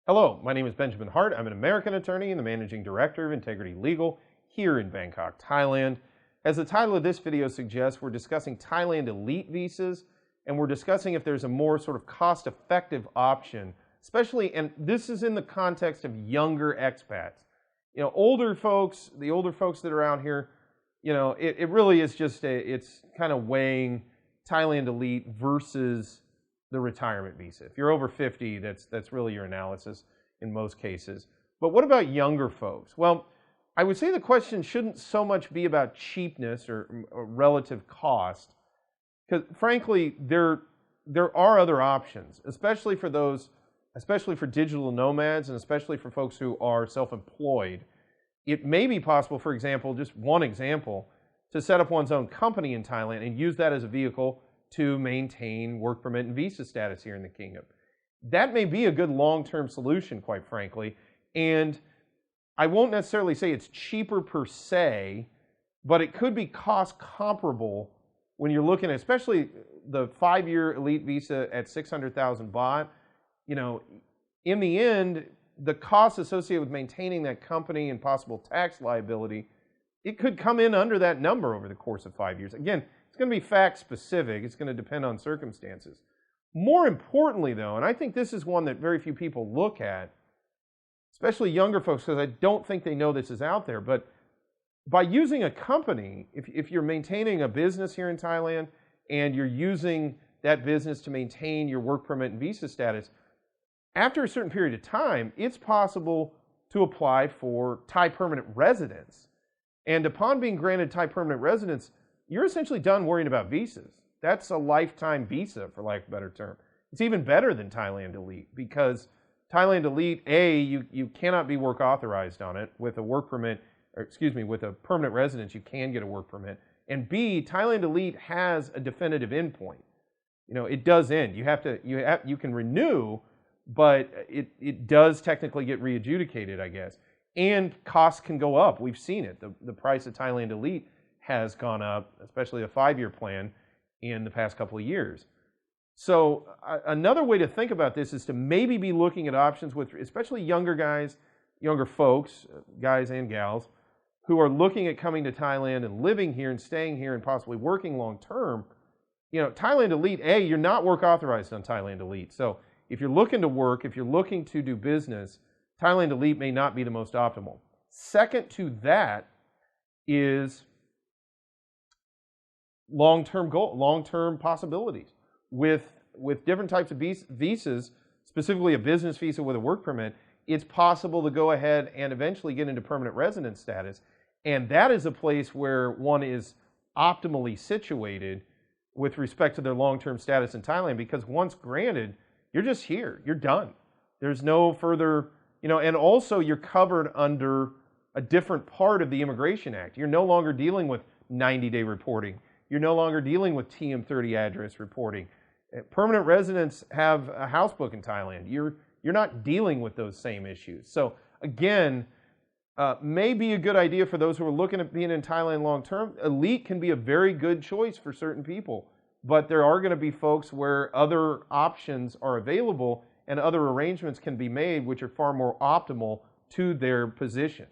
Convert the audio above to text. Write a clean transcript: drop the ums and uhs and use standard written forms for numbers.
Hello, my name is Benjamin Hart. I'm an American attorney and the Managing Director of Integrity Legal here in Bangkok, Thailand. As the title of this video suggests, we're discussing Thailand elite visas, and we're discussing if there's a more sort of cost-effective option, especially, and this is in the context of younger expats. You know, older folks, the older folks that are out here, you know, it really is just it's kind of weighing Thailand elite versus the retirement visa. If you're over 50, that's really your analysis in most cases. But what about younger folks? Well, I would say the question shouldn't so much be about cheapness or relative cost, because frankly, there are other options, especially for digital nomads and especially for folks who are self-employed. It may be possible, for example, just one example, to set up one's own company in Thailand and use that as a vehicle to maintain work permit and visa status here in the kingdom. That may be a good long-term solution, quite frankly, and I won't necessarily say it's cheaper per se, but it could be cost comparable when you're looking at, especially the 5-year elite visa at 600,000 baht. You know, in the end, the costs associated with maintaining that company and possible tax liability, it could come in under that number over the course of 5 years. Again, it's going to be fact specific. It's going to depend on circumstances. More importantly, though, and I think this is one that very few people look at, especially younger folks, because I don't think they know this is out there, but by using a company, if you're maintaining a business here in Thailand and you're using that business to maintain your work permit and visa status, after a certain period of time, it's possible to apply for Thai permanent residence. And upon being granted Thai permanent residence, you're essentially done worrying about visas. That's a lifetime visa, for lack of a better term. It's even better than Thailand Elite, because Thailand Elite, A, you cannot be work authorized on it. With a work permit, or excuse me, with a permanent residence, you can get a work permit. And B, Thailand Elite has a definitive endpoint. You know, it does end. You can renew, but it does technically get re-adjudicated, I guess. And costs can go up. We've seen it. The price of Thailand Elite has gone up, especially a 5-year plan, in the past couple of years. So another way to think about this is to maybe be looking at options with especially younger guys, younger folks, guys and gals, who are looking at coming to Thailand and living here and staying here and possibly working long term. You know, Thailand Elite, A, you're not work authorized on Thailand Elite. So if you're looking to work, if you're looking to do business, Thailand Elite may not be the most optimal. Second to that is long-term possibilities. With different types of visas, specifically a business visa with a work permit, it's possible to go ahead and eventually get into permanent residence status. And that is a place where one is optimally situated with respect to their long-term status in Thailand, because once granted, you're just here. You're done. There's no further, you know, and also you're covered under a different part of the Immigration Act. You're no longer dealing with 90-day reporting. You're no longer dealing with TM30 address reporting. Permanent residents have a house book in Thailand. You're not dealing with those same issues. So again, may be a good idea for those who are looking at being in Thailand long term. Elite can be a very good choice for certain people, but there are going to be folks where other options are available and other arrangements can be made which are far more optimal to their position.